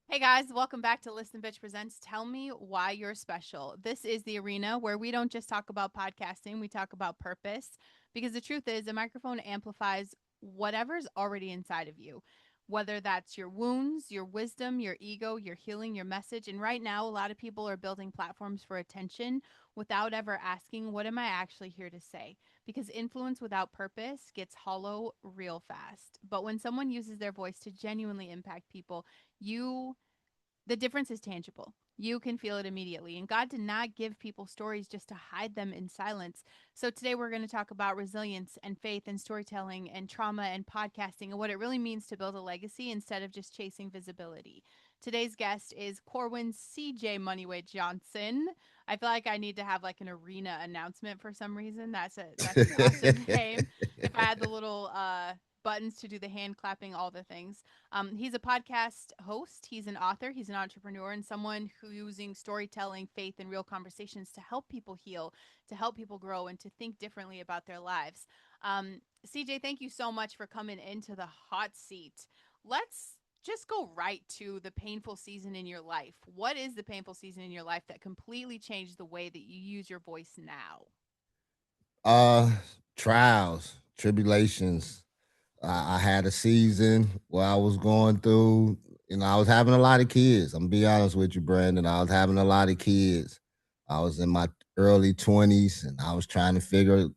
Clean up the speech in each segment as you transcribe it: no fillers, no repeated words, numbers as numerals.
Hey guys, welcome back to Listen Bitch Presents Tell Me Why You're Special. This is the arena where we don't just talk about podcasting, we talk about purpose. Because the truth is, a microphone amplifies whatever's already inside of you, whether that's your wounds, your wisdom, your ego, your healing, your message. And right now, a lot of people are building platforms for attention without ever asking, what am I actually here to say? Because influence without purpose gets hollow real fast. But when someone uses their voice to genuinely impact people, you the difference is tangible. You can feel it immediately. And God did not give people stories just to hide them in silence. So today we're going to talk about resilience and faith and storytelling and trauma and podcasting and what it really means to build a legacy instead of just chasing visibility. Today's guest is Corwin CJ Johnson. I feel like I need to have like an arena announcement for some reason. That's an awesome name. If I had the little buttons to do the hand clapping, all the things. He's a podcast host, he's an author, he's an entrepreneur, and someone who's using storytelling, faith, and real conversations to help people heal, to help people grow, and to think differently about their lives. CJ, thank you so much for coming into the hot seat. Let's just go right to the painful season in your life. What is the painful season in your life that completely changed the way that you use your voice now? Uh, Trials, tribulations. I had a season where I was going through. I was having a lot of kids. I'm gonna be honest with you, Brandon. I was having a lot of kids. I was in my early 20s, and I was trying to figure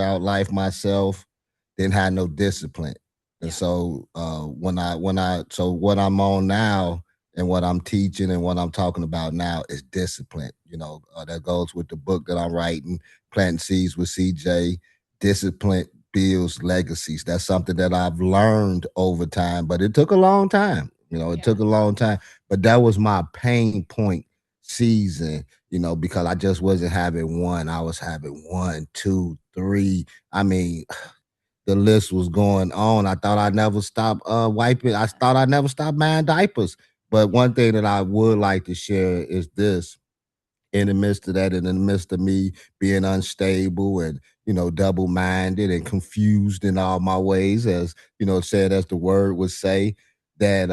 out life myself. Didn't have no discipline, and Yeah. so so what I'm on now and what I'm teaching and what I'm talking about now is discipline. That goes with the book that I'm writing, Planting Seeds with CJ. Discipline builds legacies. That's something that I've learned over time, but it took a long time. It Yeah. took a long time. But that was my pain point season, because I just wasn't having one. I was having one, two, three. I mean, the list was going on. I thought I'd never stop wiping. I thought I'd never stop buying diapers. But one thing that I would like to share is this: in the midst of that, in the midst of me being unstable and double-minded and confused in all my ways, as said, as the word would say, that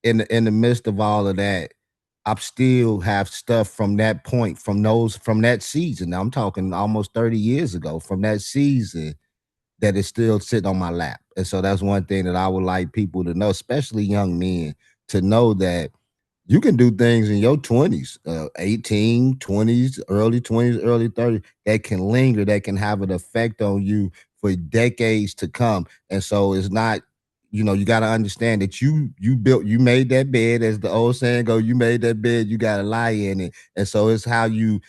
in the midst of all of that, I still have stuff from that point, from that season. Now I'm talking almost 30 years ago, from that season, that is still sitting on my lap. And so that's one thing that I would like people to know, especially young men, to know that you can do things in your 20s, 18, 20s, early 20s, early 30s, that can linger, that can have an effect on you for decades to come. And so it's not, you got to understand that you made that bed, as the old saying go, you made that bed, you got to lie in it. And so it's how you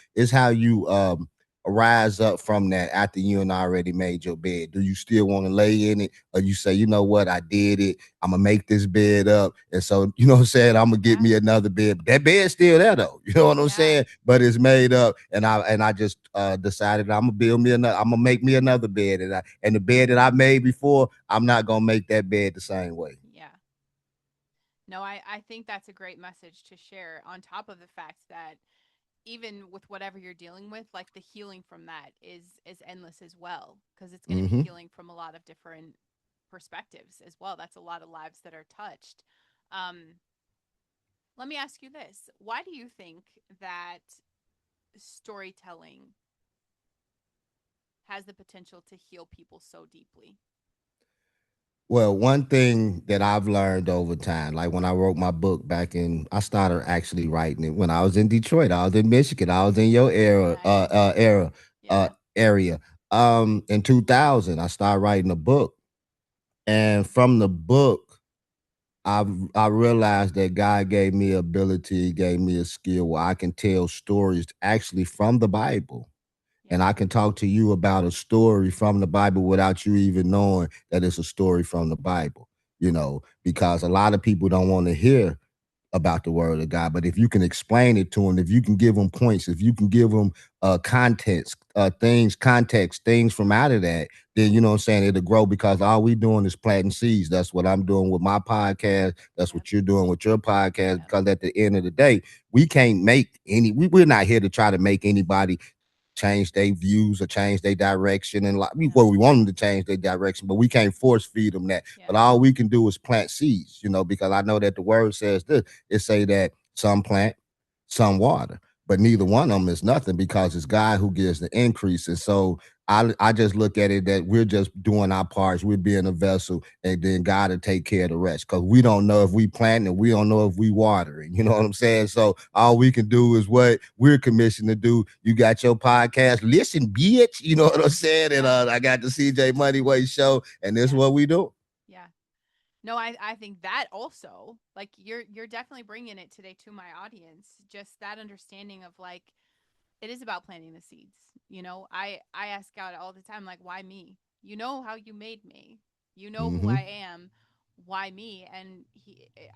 rise up from that after you and already made your bed. Do you still want to lay in it, or you say, you know what, I did it, I'm gonna make this bed up, and so what I'm saying, I'm gonna get Yeah. me another bed. That bed's still there though, you know what I'm Yeah. saying? But it's made up, and I just decided I'm gonna build me another. I'm gonna make me another bed, and the bed that I made before, I'm not gonna make that bed the same way. Yeah. No, I think that's a great message to share on top of the fact that even with whatever you're dealing with, like the healing from that is endless as well because it's going to be Mm-hmm. healing from a lot of different perspectives as well. That's a lot of lives that are touched. Um, Let me ask you this. Why do you think that storytelling has the potential to heal people so deeply? Well, one thing that I've learned over time, like when I wrote my book I started actually writing it when I was in Detroit. I was in Michigan. I was in your Nice. uh, Yeah. area. In 2000, I started writing a book, and from the book, I realized that God gave me ability, gave me a skill where I can tell stories actually from the Bible, and Yeah. I can talk to you about a story from the Bible without you even knowing that it's a story from the Bible, because a lot of people don't want to hear about the word of God. But if you can explain it to them, if you can give them points, if you can give them context, things from out of that, then what I'm saying, it'll grow, because all we doing is planting seeds. That's what I'm doing with my podcast. That's Yep. what you're doing with your podcast. Yep. Because at the end of the day, we can't make we're not here to try to make anybody. change their views or change their direction. And like, Yeah. well, we want them to change their direction, but we can't force feed them that. Yeah. But all we can do is plant seeds, because I know that the word says this. It say that some plant, some water, but neither Yeah. one of them is nothing because it's God who gives the increase. And so I just look at it that we're just doing our parts. We're being a vessel, and then God will take care of the rest. Because we don't know if we plant and we don't know if we watering. You know what I'm saying? So all we can do is what we're commissioned to do. You got your podcast, listen, bitch. You know what I'm saying? And Yeah. I got the CJ Moneyway show, and this is Yeah. what we do. Yeah. No, I think that also, like, you're definitely bringing it today to my audience. Just that understanding of, like, it is about planting the seeds. I ask God all the time, like, why me? You know how you made me. You know who Mm-hmm. I am. Why me? And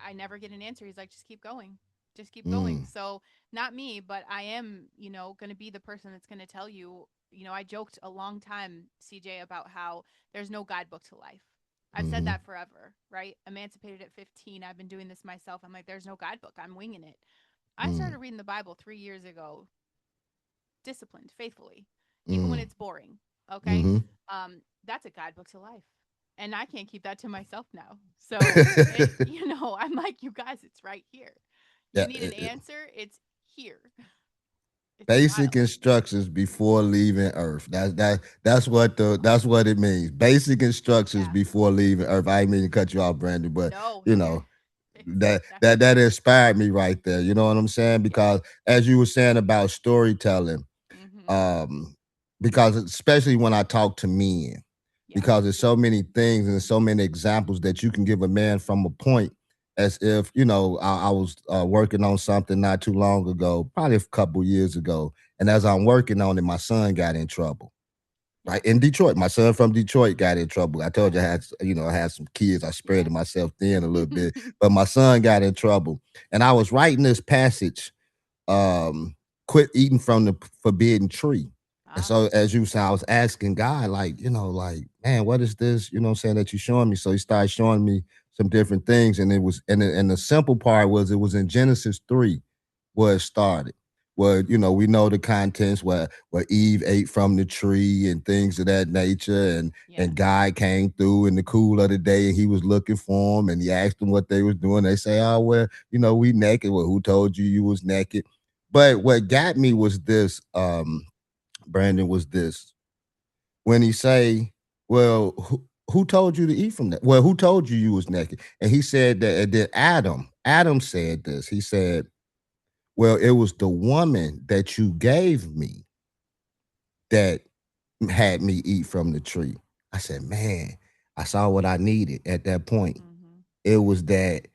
I never get an answer. He's like, just keep going. Just keep going. Mm, So not me, but I am, going to be the person that's going to tell you. I joked a long time, CJ, about how there's no guidebook to life. I've said mm-hmm. that forever, right? Emancipated at 15. I've been doing this myself. I'm like, there's no guidebook. I'm winging it. I Mm, started reading the Bible 3 years ago, disciplined, faithfully, even when mm, it's boring. Okay. mm-hmm. That's a guidebook to life. And I can't keep that to myself now. So I'm like, you guys, it's right here. You Yeah, need an answer, it's here. It's basic wild. instructions before leaving Earth. That's what it means. Basic instructions Yeah. before leaving Earth. I didn't mean to cut you off, Brandon, but No, you you're know it's that definitely. inspired me right there. You know what I'm saying? Yeah. Because as you were saying about storytelling, Mhm. um, because especially when I talk to men, Yep. because there's so many things and so many examples that you can give a man from a point. As if I was working on something not too long ago, probably a couple years ago, and as I'm working on it, my son got in trouble. Right Yep. in Detroit, my son from Detroit got in trouble. I told you Right. I had some kids. I spread Yeah. myself thin a little bit, but my son got in trouble, and I was writing this passage, um, quit eating from the forbidden tree. And Ah. so as you said, I was asking God, like, man, what is this? You know what I'm saying, that you're showing me. So he started showing me some different things. And it was and the simple part was it was in Genesis 3 where it started. Where, we know the contents where Eve ate from the tree and things of that nature, Yeah. and God came through in the cool of the day and he was looking for them and he asked them what they was doing. They say, oh, well, we naked. Well, who told you was naked? But what got me was this, Brandon, was this. When he say, well, who told you to eat from that? Well, who told you was naked? And he said that, and then Adam said this. He said, well, it was the woman that you gave me that had me eat from the tree. I said, man, I saw what I needed at that point. Mhm. It was that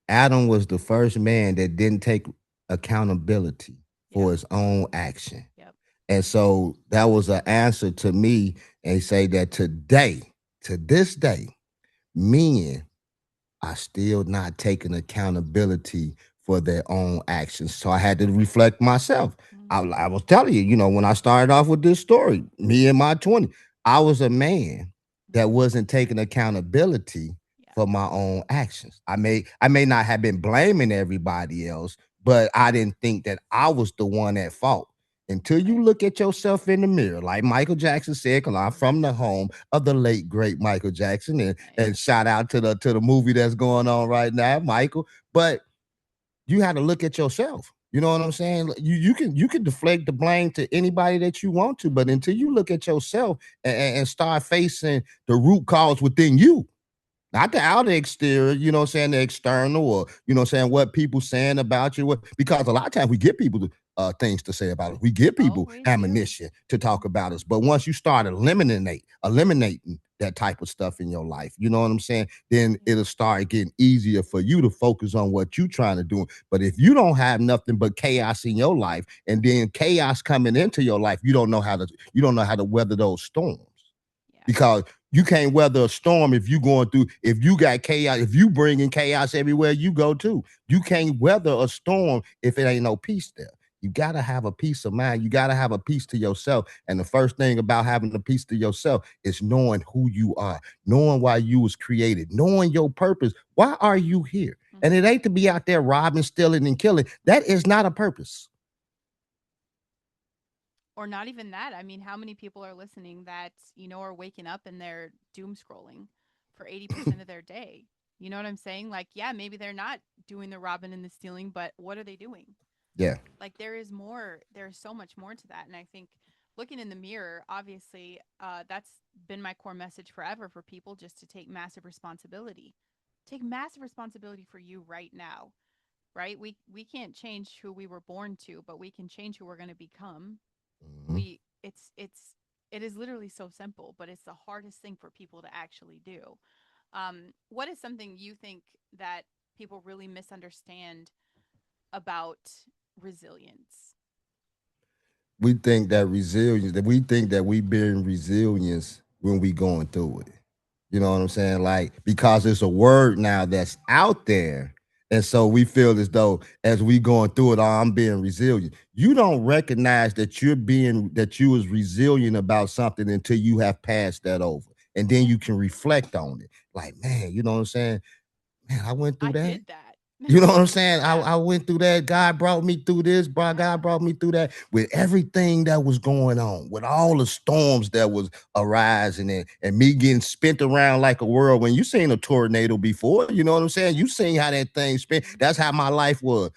Adam was the first man that didn't take accountability Yep. for his own action. Yep. And so that was an answer to me, and say that today, to this day, men are still not taking accountability for their own actions. So I had to reflect myself. I Mhm. was telling you, when I started off with this story, me in my 20s, I was a man that Mhm. wasn't taking accountability Yeah. for my own actions. I may not have been blaming everybody else, but I didn't think that I was the one at fault. Until you Right. look at yourself in the mirror, like Michael Jackson said, because I'm from the home of the late great Michael Jackson, and Nice. shout out to the movie that's going on right now, Michael. But you had to look at yourself. You know what I'm saying? You can deflect the blame to anybody that you want to, but until Mhm. you look at yourself and start facing the root cause within you, not the outer exterior, the external, or, what people saying about you. Because a lot of times we get people things to say about us. We get people Always do. ammunition to talk about us. Mhm. But once you start eliminating that type of stuff in your life, you know what I'm saying? Then Yeah. it'll start getting easier for you to focus on what you're trying to do. But if you don't have nothing but chaos in your life, and then chaos coming into your life, you don't know how to weather those storms, Yeah. because you can't weather a storm if you got chaos, if you bring in chaos everywhere you go to. You can't weather a storm if it ain't no peace there. You got to have a peace of mind. You got to have a peace to yourself. And the first thing about having a peace to yourself is knowing who you are, knowing why you was created, knowing your purpose. Why are you here? And it Mhm. ain't to be out there robbing, stealing, and killing. That is not a purpose. Or not even that. I mean, how many people are listening that, are waking up and they're doom scrolling for 80% of their day? You know what I'm saying? Like, yeah, maybe they're not doing the robbing and the stealing, but what are they doing? Yeah. Like, there's so much more to that. And I think looking in the mirror, obviously, that's been my core message forever for people, just to take massive responsibility. Take massive responsibility for you right now, right? We can't change who we were born to, but we can change who we're going to become. Mhm. It is literally so simple, but it's the hardest thing for people to actually do. What is something you think that people really misunderstand about resilience? We think that resilience, that we think that we being resilience when we going through it. You know what I'm saying? Like, because it's a word now that's out there. And so we feel as though as we going through it, oh, I'm being resilient. You don't recognize that that you was resilient about something until you have passed that over. And then Yeah, you can reflect on it. Like, man, you know what I'm saying? Man, I went through I that. did that. You know what I'm saying? I, Yeah. I went through that. God brought me through this, bro. Yeah. God brought me through that with everything that was going on, with all the storms that was arising and me getting spent around like a whirlwind. You seen a tornado before, you know what I'm saying? You seen how that thing spent. Mm-hmm. That's how my life was.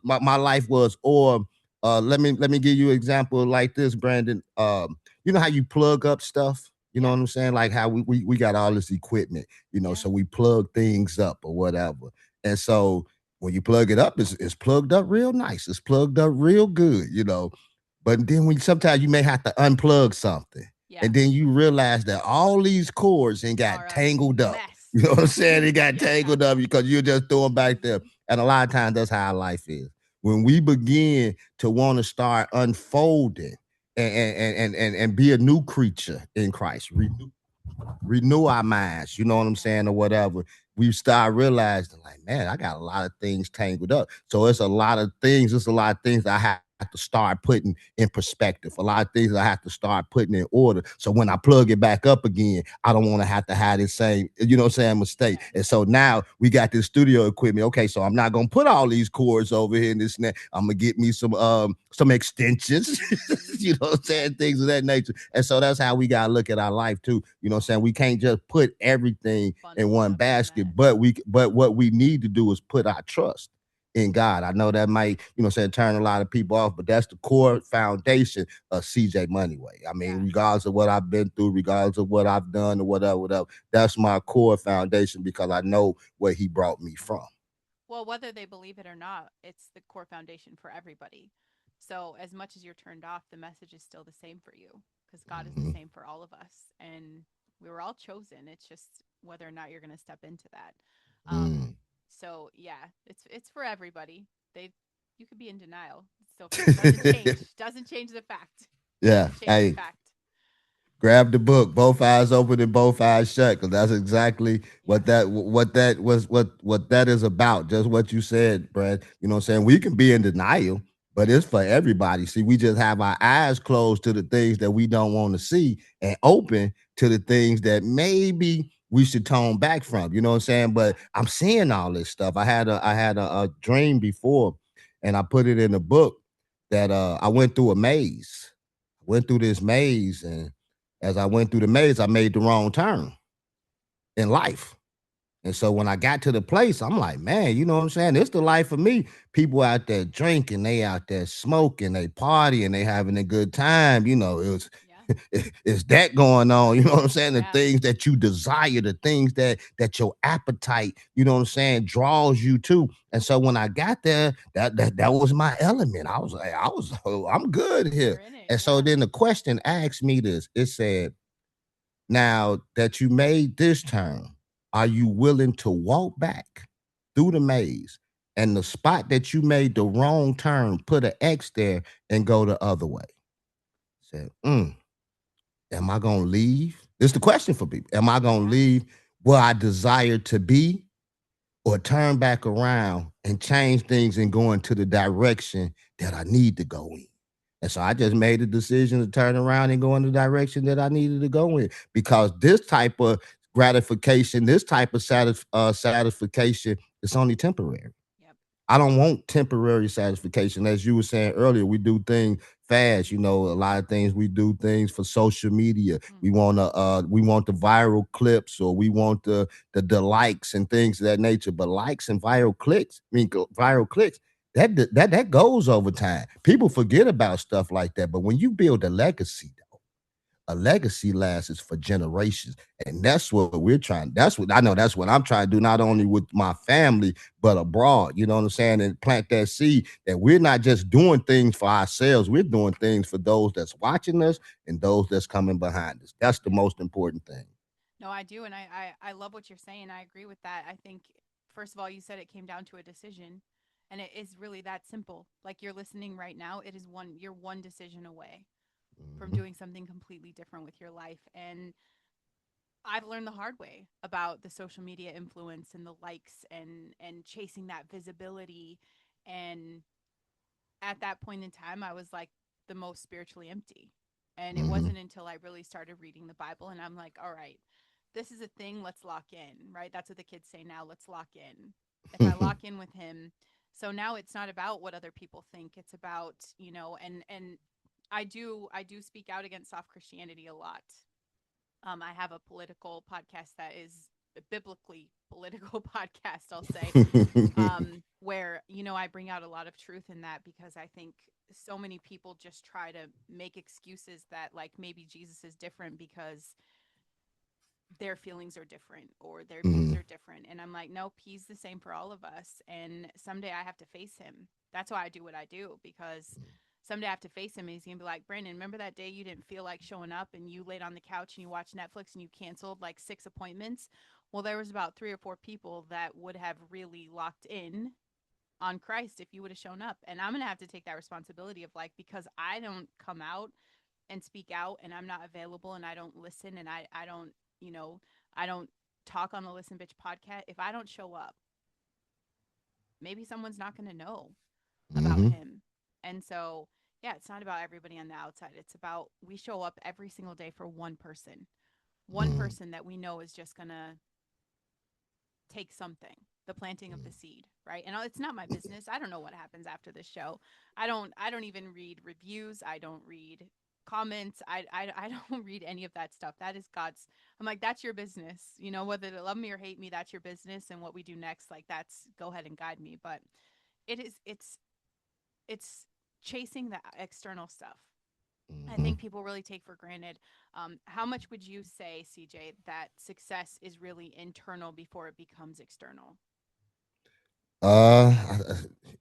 My life was, or let me give you an example like this, Brandon. You know how you plug up stuff? You know Yeah. what I'm saying? Like how we got all this equipment, Yeah. so we plug things up or whatever. And so when you plug it up, it's plugged up real nice. It's plugged up real good. But then when sometimes you may have to unplug something. Yeah. And then you realize that all these cords and got Are a tangled up. mess. You know what I'm Yeah. saying? They got Yeah. tangled up because you're just throwing back there. Mm-hmm. And a lot of times that's how our life is. When we begin to want to start unfolding and be a new creature in Christ, renew our minds, you know what I'm Yeah. saying, or whatever, we start realizing, like, man, I got a lot of things tangled up. So it's a lot of things I have to start putting in perspective, a lot of things I have to start putting in order. So when I plug it back up again, I don't want to have the same, what I'm saying, mistake. Yes. And so now we got this studio equipment. Okay, so I'm not gonna put all these cords over here and this and that. I'm gonna get me some extensions, Mm-hmm. you know what I'm Yep. saying, things of that nature. And so that's how we gotta look at our life too. You know what I'm saying? We can't just put everything in Bundle it one up in a basket, mess. but what we need to do is put our trust in God. I know that might, turn a lot of people off, but that's the core foundation of CJ Moneyway. I mean, Yeah. regardless of what I've been through, regardless of what I've done or whatever, that's my core foundation because I know where he brought me from. Well, whether they believe it or not, it's the core foundation for everybody. So, as much as you're turned off, the message is still the same for you, because God is the Mm-hmm. same for all of us. And we were all chosen. It's just whether or not you're going to step into that. Um, Mm. so yeah, it's for everybody. You could be in denial. It's still for you. Doesn't change. Doesn't change the fact. Yeah. Doesn't change the Hey, fact. grab the book, both eyes open and both eyes shut, because that's exactly Yeah. what that is about. Just what you said, Brad. You know what I'm saying? We can be in denial, but Yeah. it's for everybody. See, we just have our eyes closed to the things that we don't want to see and open to the things that maybe we should tone back from. You know what I'm saying? But Yeah. I'm seeing all this stuff. I had a dream before, and I put it in a book that I went through a maze. Went through this maze, and as I went through the maze, I made the wrong turn in life. And so when I got to the place, I'm like, man, you know what I'm saying? It's the life for me. People out there drinking, they out there smoking, they partying, they having a good time. Yeah. It's that going on. You know what I'm saying? The Yeah. things that you desire, the things that your appetite, you know what I'm saying, draws you to. And so when I got there, that was my element. I was like, I'm good here. You're in it. And so Yeah. then the question asked me this. It said, now that you made this turn, are you willing to walk back through the maze and the spot that you made the wrong turn, put an X there and go the other way? Said, am I gonna leave? This is the question for people. Am I gonna Yeah. leave where I desire to be or turn back around and change things and go into the direction that I need to go in? And so I just made a decision to turn around and go in the direction that I needed to go in, because this type of gratification, this type of satisfaction is only temporary. Yep. I don't want temporary satisfaction. As you were saying earlier, we do things fast. A lot of things we do things for social media. We want the viral clips, or we want the likes and things of that nature. But likes and viral clicks, viral clicks, that goes over time. People forget about stuff like that. But when you build a legacy lasts for generations, and that's what we're trying. That's what I know. That's what I'm trying to do, not only with my family but abroad. You know what I'm saying? And plant that seed that we're not just doing things for ourselves. We're doing things for those that's watching us and those that's coming behind us. That's the most important thing. No, I do, and I love what you're saying. I agree with that. I think first of all, you said it came down to a decision, and it is really that simple. Like you're listening right now, it is you're one decision away from Mhm. doing something completely different with your life. And I've learned the hard way about the social media influence and the likes and chasing that visibility. And at that point in time, I was like the most spiritually empty. And it Mhm. wasn't until I really started reading the Bible and I'm like, all right, this is a thing, let's lock in, right? That's what the kids say now, let's lock in. If I lock in with him, so now it's not about what other people think. It's about, and I do speak out against soft Christianity a lot. I have a political podcast that is a biblically political podcast, I'll say, where, I bring out a lot of truth in that because I think so many people just try to make excuses that, like, maybe Jesus is different because their feelings are different or their views Mhm. are different. And I'm like, nope, he's the same for all of us. And someday I have to face him. That's why I do what I do, because someday I have to face him and he's going to be like, Branden, remember that day you didn't feel like showing up and you laid on the couch and you watched Netflix and you canceled like 6 appointments? Well, there was about 3 or 4 people that would have really locked in on Christ if you would have shown up. And I'm going to have to take that responsibility of, like, because I don't come out and speak out and I'm not available and I don't listen and I don't, you know, I don't talk on the Listen Bitch podcast. If I don't show up, maybe someone's not going to know about Mhm. him. And so, yeah, it's not about everybody on the outside. It's about we show up every single day for one Mhm. person that we know is just going to take something, the planting of the seed, right? And it's not my business. I don't know what happens after this show. I don't even read reviews. I don't read comments. I don't read any of that stuff. That is God's. I'm like, that's your business. Whether they love me or hate me, that's your business. And what we do next, like, that's go ahead and guide me. But it's chasing the external stuff. I Mhm. think people really take for granted. How much would you say, CJ, that success is really internal before it becomes external? Uh,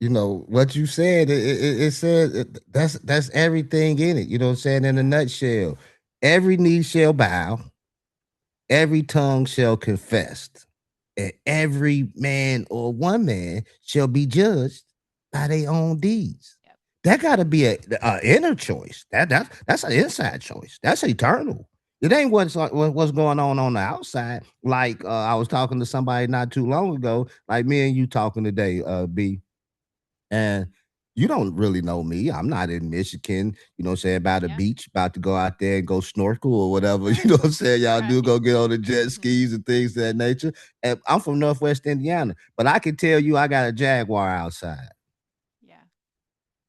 what you said. It said that's everything in it. You know what I'm saying? In a Yeah. nutshell, every knee shall bow, every tongue shall confess, and every man or one man shall be judged by their own deeds. Yep. That got to be a inner choice. That's an inside choice. That's eternal. It ain't what's going on the outside. Like I was talking to somebody not too long ago, like me and you talking today, B, and you don't really know me. I'm not in Michigan, say about a Yeah. beach, about to go out there and go snorkel or whatever, Right. what I'm saying? Y'all Right. do go get on the jet Hmm. skis and things of that nature. And I'm from Northwest Indiana, but I can tell you I got a Jaguar outside. Yeah.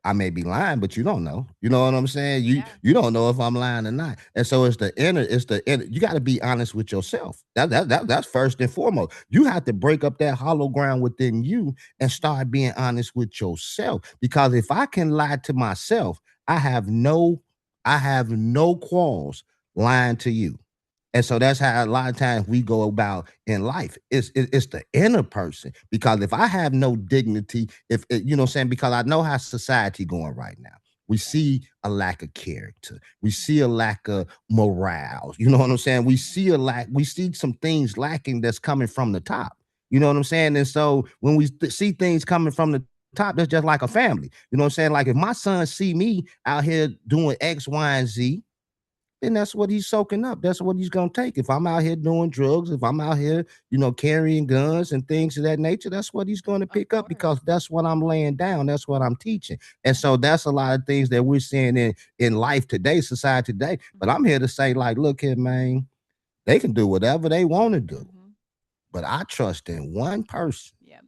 I may be lying, but you don't know. You know what I'm saying? You Yeah. you don't know if I'm lying or not. And so it's the inner. You got to be honest with yourself. That's first and foremost. You have to break up that hollow ground within you and Hmm. start being honest with yourself. Because if I can lie to myself, I have no I have no quarrels lying to you. And so that's how a lot of times we go about in life. It's the inner person. Because if I have no dignity, if you know what I'm saying, because I know how society going right now. We Yep. see a lack of character. We see a Hmm. lack of morale. You know what I'm saying? We Hmm. see we see some things lacking that's coming from the top. You know what I'm saying? And so when we see things coming from the top, that's just like a family. You know what I'm saying? Like if my son see me out here doing X, Y, and Z, then that's what he's soaking up. That's what he's gonna take. If I'm out here doing drugs, if I'm out here, carrying guns and things of that nature, that's what he's gonna Of pick up because course. that's what I'm laying down. That's what I'm teaching. And Yeah. so that's a lot of things that we're seeing in life today, society today. But I'm Hmm. here to say, like, look here, man, they can do whatever they want to do. Hmm. But I trust in one person. Yep.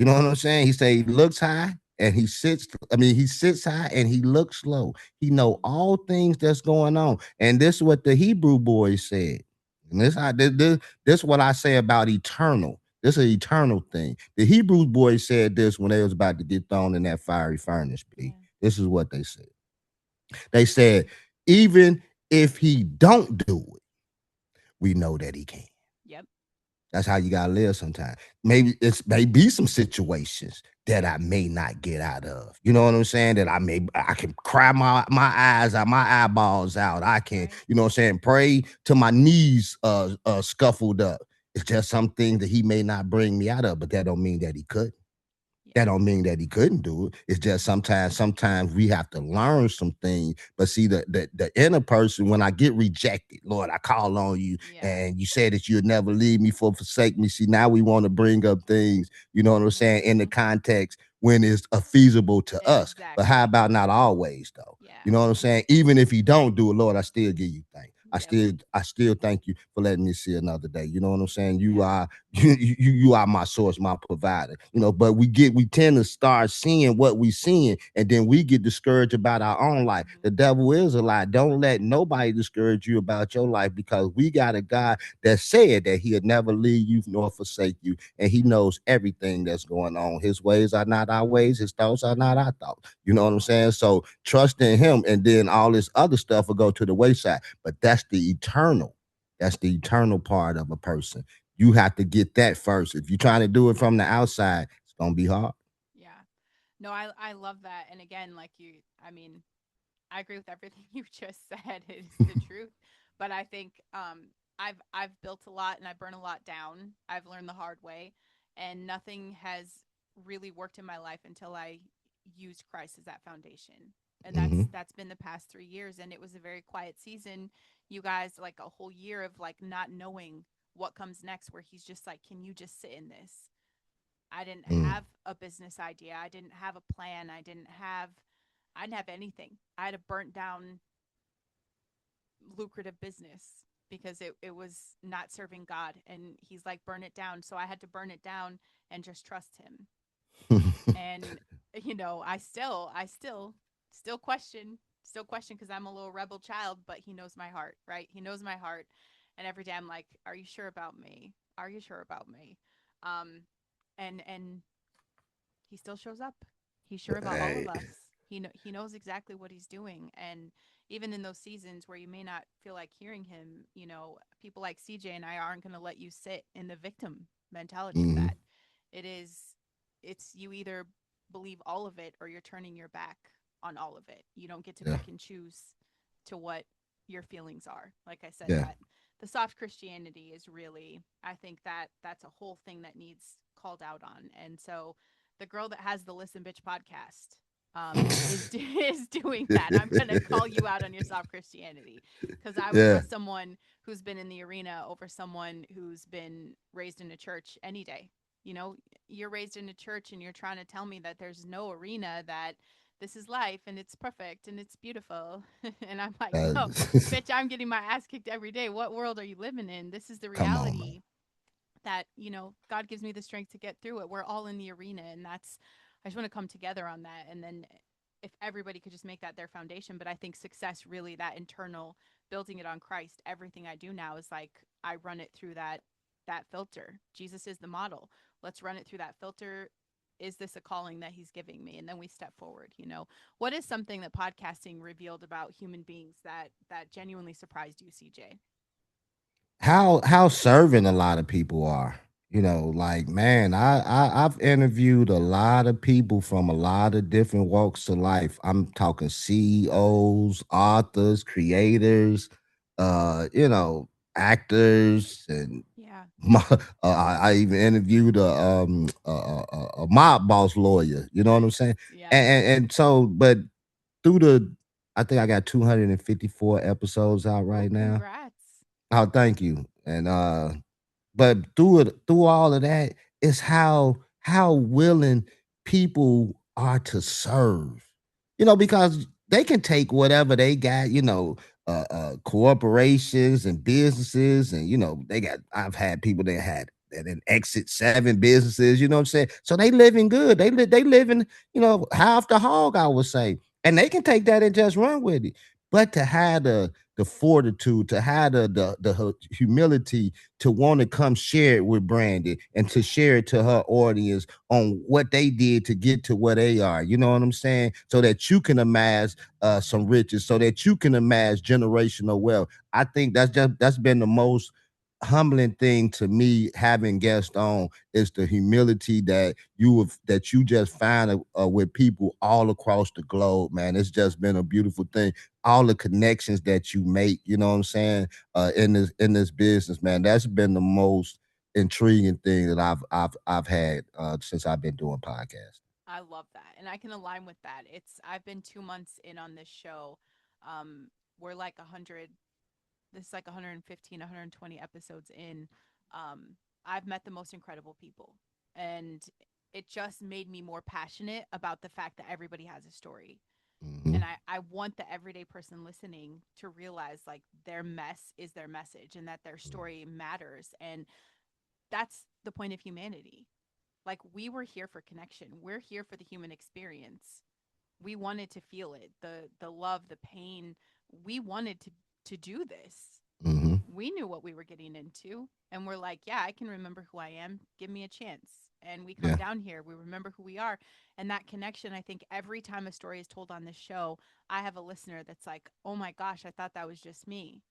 You know what I'm saying? He say he looks high and he sits. I mean, he sits high and he looks low. He know Mhm. all things that's going on. And this is what the Hebrew boys said. And this what I say about eternal. This is an eternal thing. The Hebrew boys said this when they was about to get thrown in that fiery furnace. B. Yeah. This is what they said. They said, even if he don't do it, we know that he can. Yep. That's how you gotta live sometimes. Maybe it's may be some situations that I may not get out of. You know what I'm saying? That I can cry my eyes out, my eyeballs out. I can, Right. you know what I'm saying, pray till my knees scuffled up. It's just something that he may not bring me out of, but that don't mean that he could. That Yeah. don't mean that he couldn't do it. It's just sometimes we have to learn some things. But see, the inner person, when I get rejected, Lord, I call on you, Yeah. and you said that you'd never leave me for forsake me. See, now we want to bring up things, you know what I'm saying, in the Mhm. context when it's feasible to us. But how Exactly. about not always though? Yeah. You know what I'm saying? Even if he don't do it, Lord, I still give you thanks. Yep. I still thank you for letting me see another day. You know what I'm saying? You Yeah. are you are my source, my provider. You know, but we tend to start seeing what we seeing, and then we get discouraged about our own life. The Mhm. devil is a lie. Don't let nobody discourage you about your life, because we got a God that said that he'd never leave you nor forsake you, and he knows everything that's going on. His ways are not our ways, his thoughts are not our thoughts. You know what I'm saying? So trust in him, and then all this other stuff will go to the wayside. But that's the eternal. That's the eternal part of a person. You have to get that first. If you're trying to do it from the outside, it's gonna be hard. Yeah. No, I love that. And again, like I mean, I agree with everything you just said. It's the truth. But I think I've built a lot and I burn a lot down. I've learned the hard way, and nothing has really worked in my life until I used Christ as that foundation. And Mm-hmm. that's been the past 3 years, and it was a very quiet season. You guys, like a whole year of like not knowing what comes next, where he's just like, "Can you just sit in this?" I didn't Mm. have a business idea. I didn't have a plan. I didn't have anything. I had a burnt down lucrative business because it was not serving God, and he's like, burn it down. So I had to burn it down and just trust him. And I still question because I'm a little rebel child, but he knows my heart, right? He knows my heart. And every day I'm like, are you sure about me? Are you sure about me? Um and he still shows up. He's sure about all of Hey. us. He knows exactly what he's doing, and even in those seasons where you may not feel like hearing him, people like CJ and I aren't going to let you sit in the victim mentality of Mm-hmm. that. It is it's you either believe all of it or you're turning your back on all of it. You don't get to Yeah. pick and choose to what your feelings are. Like I said, Yeah. that the soft Christianity is really, I think that's a whole thing that needs called out on. And so the girl that has the Listen Bitch podcast is doing that. I'm gonna call you out on your soft Christianity because I would Yeah. trust someone who's been in the arena over someone who's been raised in a church any day. You're raised in a church and you're trying to tell me that there's no arena, that this is life and it's perfect and it's beautiful. And I'm like, Uh, no, bitch, I'm getting my ass kicked every day. What world are you living in? This is the come on, man. reality that God gives me the strength to get through it. We're all in the arena, and that's I just want to come together on that. And then if everybody could just make that their foundation. But I think success, really, that internal building it on Christ, everything I do now is like I run it through that filter. Jesus is the model. Let's run it through that filter. Is this a calling that he's giving me? And then we step forward. What is something that podcasting revealed about human beings that genuinely surprised you, CJ? How serving a lot of people are. You know, like, man, I've interviewed a lot of people from a lot of different walks of life. I'm talking CEOs, authors, creators, actors, and Yeah. my, I even interviewed a mob boss lawyer. You know what I'm Nice. saying? Yeah. And so, but through I think I got 254 episodes out Ooh, right now. congrats. Oh, thank you. And but through all of that, it's how willing people are to serve. Because they can take whatever they got, corporations and businesses, and they got I've had people that had and then exit 7 businesses. You know what I'm saying? So they living good. They living, half the hog, I would say, and they can take that and just run with it. But to have the fortitude, to have the humility to want to come share it with Brandon and to share it to her audience on what they did to get to where they are. You know what I'm saying? So that you can amass some riches, so that you can amass generational wealth. I think that's been the most humbling thing to me having guests on is the humility that you just find with people all across the globe, man. It's just been a beautiful thing. All the connections that you make, you know what I'm saying, in this business, man. That's been the most intriguing thing that I've had since I've been doing podcasts. I love that. And I can align with that. I've been 2 months in on this show. We're like 100, this is like 115, 120 episodes in. I've met the most incredible people. And it just made me more passionate about the fact that everybody has a story. Hmm. And I want the everyday person listening to realize like their mess is their message and that their story matters. And that's the point of humanity. Like we were here for connection. We're here for the human experience. We wanted to feel it, the love, the pain. We wanted to do this. Hmm. We knew what we were getting into, and we're like, yeah, I can remember who I am. Give me a chance. And we come Yeah. down here, we remember who we are. And that connection, I think every time a story is told on this show, I have a listener that's like, oh my gosh, I thought that was just me,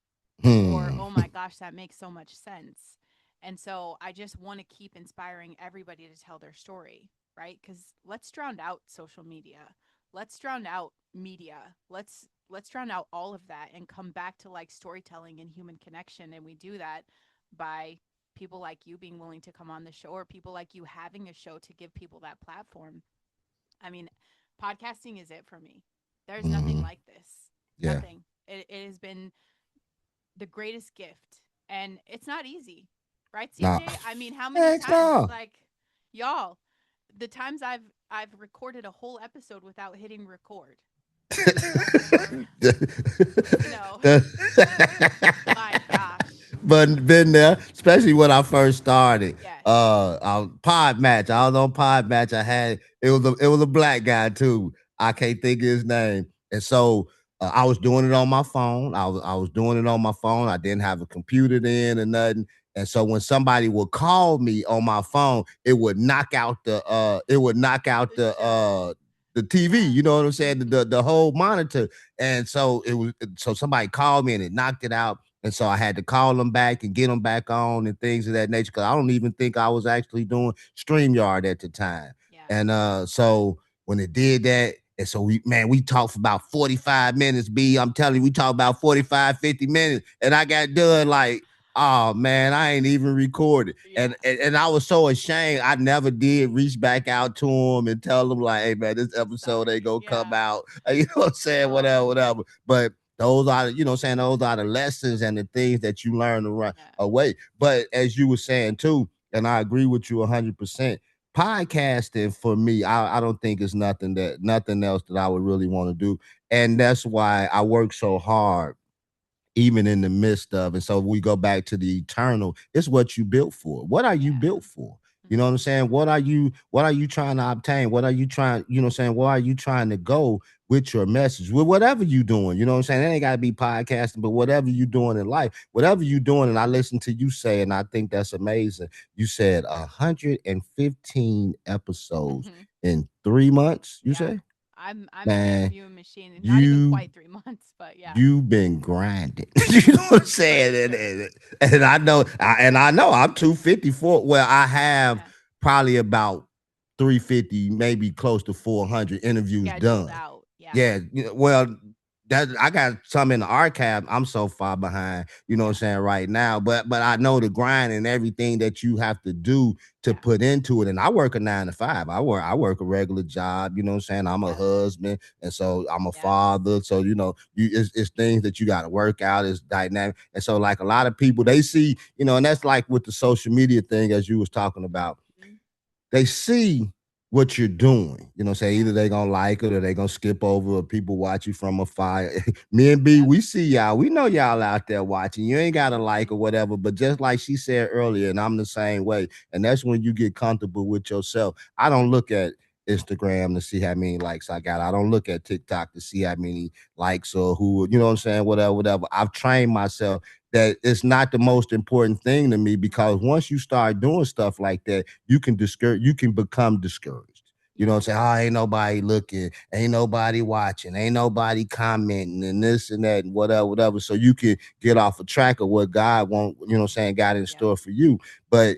or Hmm. oh my gosh, that makes so much sense. And so I just want to keep inspiring everybody to tell their story, right? Because let's drown out social media, let's drown out media, let's drown out all of that and come back to like storytelling and human connection. And we do that by people like you being willing to come on the show, or people like you having a show to give people that platform. I mean, podcasting is it for me. There's nothing Hmm. like this. Yeah. Nothing. It has been the greatest gift. And it's not easy, right, Nah. CJ? I mean, how many Heck times, no. like, y'all, the times I've recorded a whole episode without hitting record, or you know, my gosh, But been there, especially when I first started. yes, Pod match. I don't know pod match. I had it was a black guy too. I can't think of his name. And so I was doing it on my phone. I was doing it on my phone. I didn't have a computer then or nothing. And so when somebody would call me on my phone, it would knock out the the show, the TV. yeah, You know what I'm saying? mm-hmm. The whole monitor. And so somebody called me and it knocked it out. And so I had to call them back and get them back on and things of that nature. Cause I don't even think I was actually doing StreamYard at the time. Yeah, And so when it did that, and so we talked for about 45 minutes, B. I'm telling you, we talked about 45, 50 minutes. And I got done like, oh man, I ain't even recorded. yeah, And I was so ashamed. I never did reach back out to him and tell them like, hey man, this episode ain't sorry, gonna come yeah, out. You know what I'm saying? oh Whatever, man, whatever. But those are, you know what I'm saying, those are the lessons and the things that you learn to run yeah, away. But as you were saying too, and I agree with you 100%, podcasting for me, I don't think it's nothing else that I would really want to do. And that's why I work so hard even in the midst of. And so we go back to the eternal. It's what you built for. What are you yeah, built for? You know what I'm mm-hmm. saying? What are you trying to obtain? What are you trying, you know what I'm saying? Where are you trying to go with your message? With whatever you doing, you know what I'm saying? It ain't gotta be podcasting, but whatever you doing in life, whatever you doing, and I listen to you say, and I think that's amazing. You said 115 episodes Mm-hmm. in 3 months, you Yeah, say? I'm an Man, interviewing machine, and not even you quite 3 months, but yeah, you've been grinding. You know what I'm for saying? And, sure, and, and I know I'm 254. Well, I have yeah, probably about 350, maybe close to 400 interviews scheduled done. out, yeah, Yeah, well, that I got some in the archive. I'm so far behind, you know what I'm yeah, saying, right now. But I know the grind and everything that you have to do to yeah, put into it. And I work a 9 to 5. I work a regular job, you know what I'm saying? I'm a yeah, husband, and so I'm a yeah, father. So, it's things that you gotta work out, it's dynamic. And so like a lot of people they see, and that's like with the social media thing as you was talking about. mhm, They see what you're doing. You know, say Yeah. either they gonna like it or they gonna skip over or people watch you from afar. Me and B, Yep. we see y'all. We know y'all out there watching. You ain't gotta like or whatever, but just like she said earlier, and I'm the same way. And that's when you get comfortable with yourself. I don't look at Instagram to see how many likes I got. I don't look at TikTok to see how many likes or who, you know what I'm saying, whatever, whatever. I've trained myself that it's not the most important thing to me because Right. once you start doing stuff like that, you can become discouraged. You know what Yeah. I'm saying? Oh, ain't nobody looking, ain't nobody watching, ain't nobody commenting, and this and that, and whatever, whatever. So you can get off a track of what God want, you know what I'm saying, got in Yep. store for you. But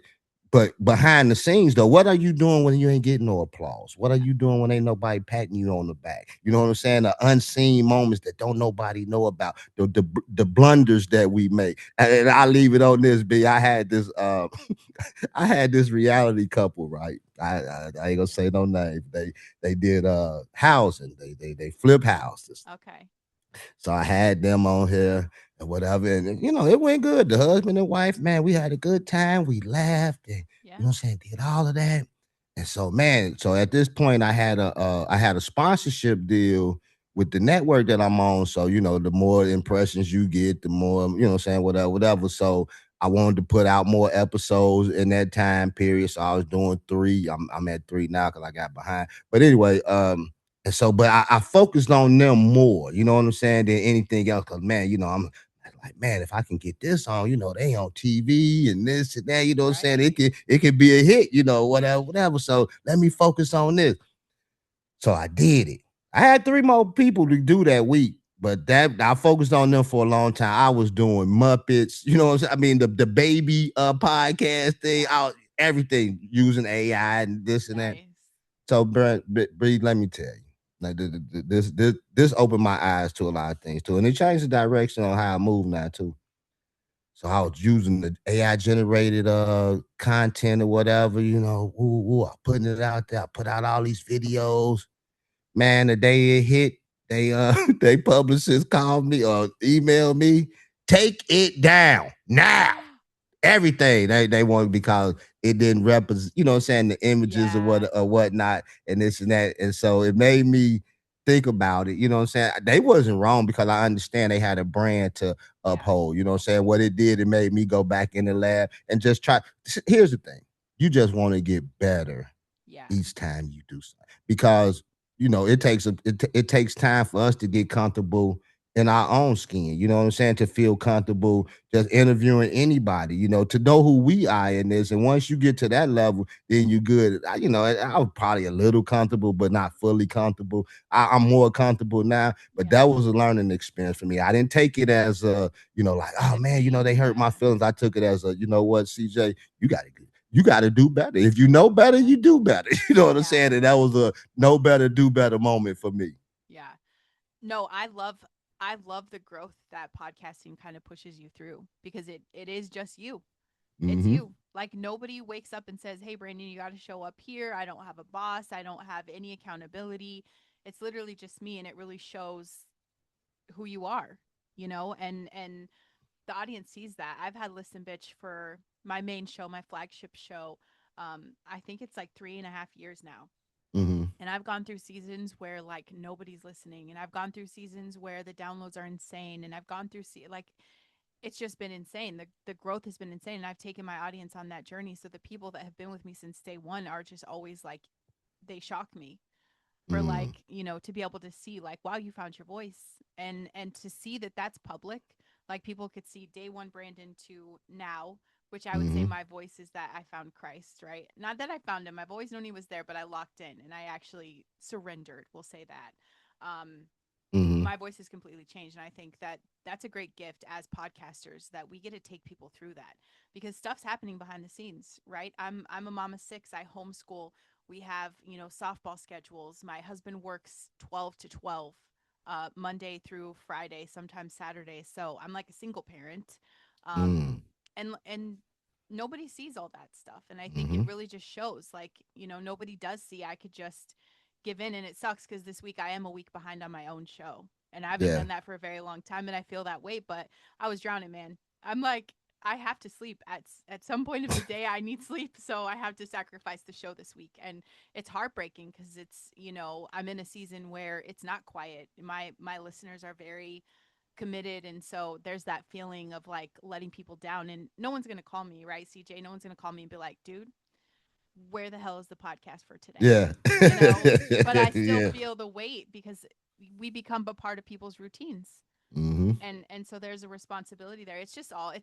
but behind the scenes, though, what are you doing when you ain't getting no applause? What are Yeah. you doing when ain't nobody patting you on the back? You know what I'm saying? The unseen moments that don't nobody know about, the blunders that we make. And I leave it on this. B. I had this reality couple, right? I ain't gonna say no name. They did housing. They flip houses. Okay. So I had them on here and whatever. And you know, it went good. The husband and wife, man, we had a good time. We laughed and you Yeah. know what I'm saying, did all of that. And so, man, so at this point I had a sponsorship deal with the network that I'm on. So, you know, the more impressions you get, the more, you know what I'm saying, whatever, Yeah. whatever. So I wanted to put out more episodes in that time period. So I was doing three. I'm at three now because I got behind. But anyway, and so, but I focused on them more, you know what I'm saying, than anything else. Cause man, you know, I'm like, man, if I can get this on, you know, they on TV and this and that, you know what I'm saying? Right. It could be a hit, you know, whatever, whatever. So let me focus on this. So I did it. I had three more people to do that week, but that I focused on them for a long time. I was doing Muppets, you know what I'm saying? I mean, the baby podcast thing, Yeah. everything using AI and this and that. Nice. So, Bree, let me tell you, like this opened my eyes to a lot of things too, and it changed the direction on how I move now too. So I was using the AI generated content or whatever, you know, I'm putting it out there. I put out all these videos. Man, the day it hit, they they publicists called me or emailed me, take it down now, everything they wanted because it didn't represent, you know what I'm saying, the images or Yeah. whatnot and this and that. And so it made me think about it, you know what I'm saying? They wasn't wrong because I understand they had a brand to Yeah. uphold, you know what I'm saying? What it did, it made me go back in the lab and just try. Here's the thing. You just want to get better Yeah. each time you do something because you know it takes time for us to get comfortable in our own skin, you know what I'm saying, to feel comfortable just interviewing anybody, you know, to know who we are in this. And once you get to that level, then you're good. You know, I was probably a little comfortable but not fully comfortable. I'm more comfortable now, but Yeah. that was a learning experience for me. I didn't take it as a, you know, like, oh man, you know, Negativity. they hurt my Yeah. feelings. I took it as a, you know what, CJ, you got to you got to do better. If you know better, Yep. you do better. You know what I'm Yeah. saying? And that was a know better, do better moment for me. Yeah. No, I love the growth that podcasting kind of pushes you through because it is just you. It's Mm-hmm. you. Like nobody wakes up and says, "Hey Brandon, you got to show up here. I don't have a boss. I don't have any accountability." It's literally just me and it really shows who you are, and the audience sees that. I've had Listen Bitch for my main show, my flagship show. I think it's like 3.5 years now. Mm-hmm. And I've gone through seasons where like nobody's listening, and I've gone through seasons where the downloads are insane, and I've gone through like it's just been insane. The growth has been insane, and I've taken my audience on that journey. So the people that have been with me since day one are just always like they shock me for Mm. like to be able to see like wow, you found your voice, and to see that that's public. Like people could see day one Brandon to now, which I would say Mm-hmm. my voice is that I found Christ, right? Not that I found him, I've always known he was there, but I locked in and I actually surrendered, we'll say that. um Mm-hmm. my voice has completely changed, and I think that that's a great gift as podcasters, that we get to take people through that because stuff's happening behind the scenes, right? I'm a mom of six. I homeschool. We have softball schedules. My husband works 12 to 12, Monday through Friday, sometimes Saturday, so I'm like a single parent. um Mm. and nobody sees all that stuff, and I think it Mm-hmm. really just shows like nobody does see. I could just give in, and it sucks because this week I am a week behind on my own show, and I haven't Yeah. done that for a very long time, and I feel that weight, but I was drowning, man. I'm like, I have to sleep at some point of the day. I need sleep, so I have to sacrifice the show this week, and it's heartbreaking because it's, I'm in a season where it's not quiet. My listeners are very committed, and so there's that feeling of like letting people down, and no one's gonna call me, right, CJ? No one's gonna call me and be like, dude, where the hell is the podcast for today? Yeah. You know, but I still Yeah. feel the weight because we become a part of people's routines, Hmm. and so there's a responsibility there. It's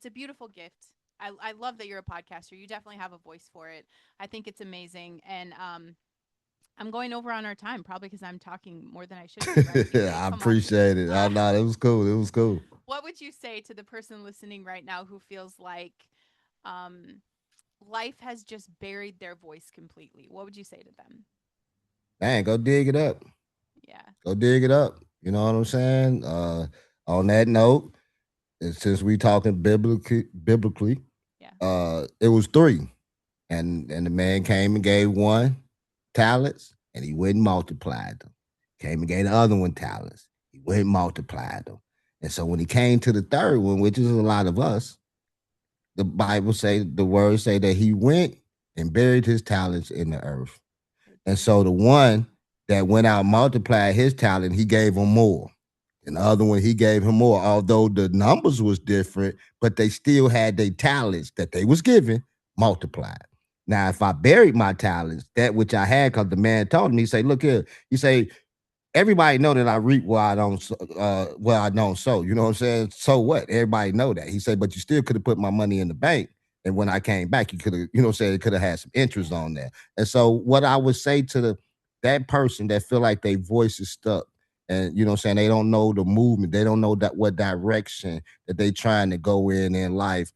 a beautiful gift. I love that you're a podcaster. You definitely have a voice for it. I think it's amazing. And I'm going over on our time, probably because I'm talking more than I should be, right, CJ? I Come on. appreciate it. I know it was cool. It was cool. What would you say to the person listening right now who feels like um, life has just buried their voice completely? What would you say to them? Man, go dig it up. Yeah. Go dig it up. You know what I'm saying? On that note, since we talking biblically, Yeah. it was three. And the man came and gave one talents, and he went and multiplied them. Came and gave the other one talents. He went and multiplied them. And so when he came to the third one, which is a lot of us, the Bible say, the words say that he went and buried his talents in the earth. It And did. so the one that went out and multiplied his talent, he gave him more. And the other one, he gave him more. Although the numbers was different, but they still had their talents that they was given multiplied. Now, if I buried my talents, that which I had, because the man told me, he say, look here, he say, everybody know that I reap where I don't sow. You know what I'm saying? So what? Everybody know that. He said, but you still could have put my money in the bank. And when I came back, you could have, you know, said it could have had some interest Yeah. on that. And so what I would say to that person that feel like their voice is stuck, and you know what I'm saying, they don't know the movement, they don't know that what direction that they trying to go in life.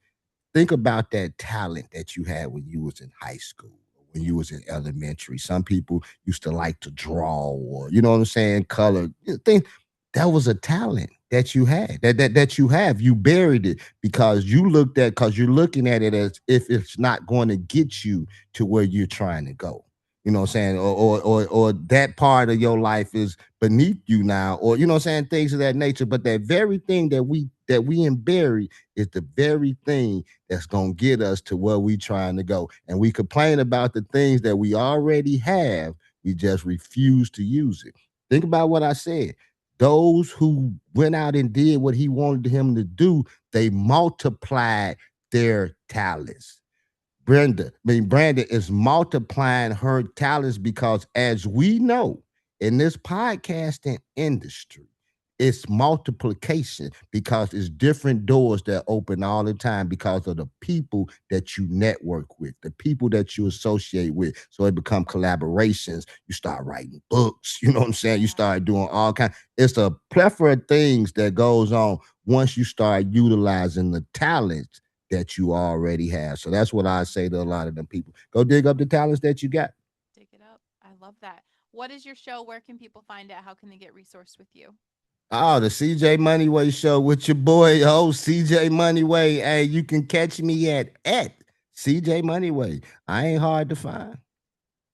Think about that talent that you had when you was in high school, when Yeah. you was in elementary. Some people used to like to draw, or you know what I'm saying, color. Think that was a talent that you had, that you have. You buried it because you're looking at it as if it's not going to get you to where you're trying to go. You know what I'm saying? Or that part of your life is beneath you now, or you know what I'm saying, things of that nature. But that very thing that we bury is the very thing that's gonna get us to where we trying to go. And we complain about the things that we already have. We just refuse to use it. Think about what I said. Those who went out and did what he wanted him to do, they multiplied their talents. Brandon is multiplying her talents because, as we know, in this podcasting industry, it's multiplication because it's different doors that open all the time because of the people that you network with, the people that you associate with. So it become collaborations. You start writing books. You know what I'm saying? You Yeah. start doing all kinds. It's a plethora of things that goes on once you start utilizing the talents that you already have. So that's what I say to a lot of them people. Go dig up the talents that you got. Dig it up. I love that. What is your show? Where can people find it? How can they get resourced with you? Oh, the CJ Moneyway show with your boy, CJ Moneyway. Hey, you can catch me at CJ Moneyway. I ain't hard to find.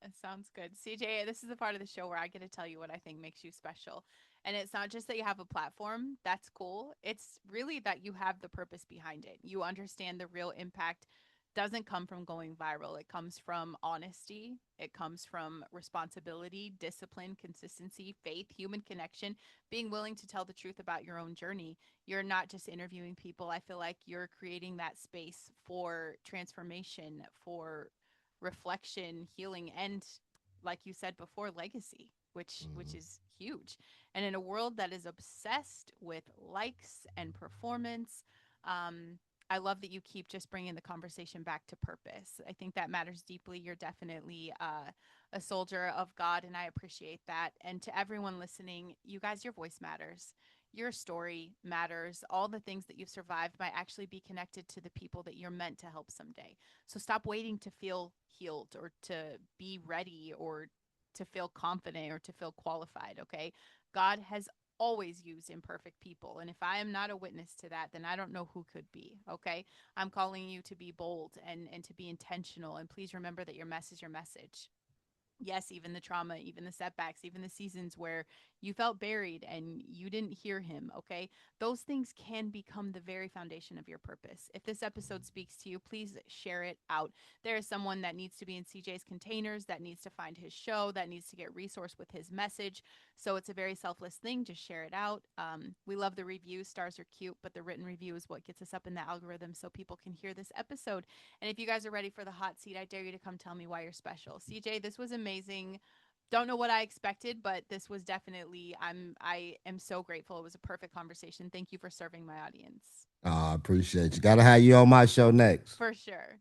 It sounds good. CJ, this is the part of the show where I get to tell you what I think makes you special. And it's not just that you have a platform, that's cool. It's really that you have the purpose behind it. You understand the real impact doesn't come from going viral. It comes from honesty, it comes from responsibility, discipline, consistency, faith, human connection, being willing to tell the truth about your own journey. You're not just interviewing people. I feel like you're creating that space for transformation, for reflection, healing, and like you said before, legacy, which Mhm. is huge. And in a world that is obsessed with likes and performance, I love that you keep just bringing the conversation back to purpose. I think that matters deeply. You're definitely a soldier of God, and I appreciate that. And to everyone listening, you guys, your voice matters. Your story matters. All the things that you've survived might actually be connected to the people that you're meant to help someday. So stop waiting to feel healed or to be ready or to feel confident or to feel qualified, okay? God has always used imperfect people. And if I am not a witness to that, then I don't know who could be, okay? I'm calling you to be bold and to be intentional. And please remember that your mess is your message. Yes, even the trauma, even the setbacks, even the seasons where you felt buried and you didn't hear him, okay? Those things can become the very foundation of your purpose. If this episode speaks to you, please share it out. There is someone that needs to be in CJ's containers, that needs to find his show, that needs to get resourced with his message. So it's a very selfless thing. Just share it out. We love the reviews. Stars are cute, but the written review is what gets us up in the algorithm so people can hear this episode. And if you guys are ready for the hot seat, I dare you to come tell me why you're special. CJ, this was amazing. Don't know what I expected, but this was definitely I am so grateful. It was a perfect conversation. Thank you for serving my audience. I appreciate you. Gotta have you on my show next. For sure.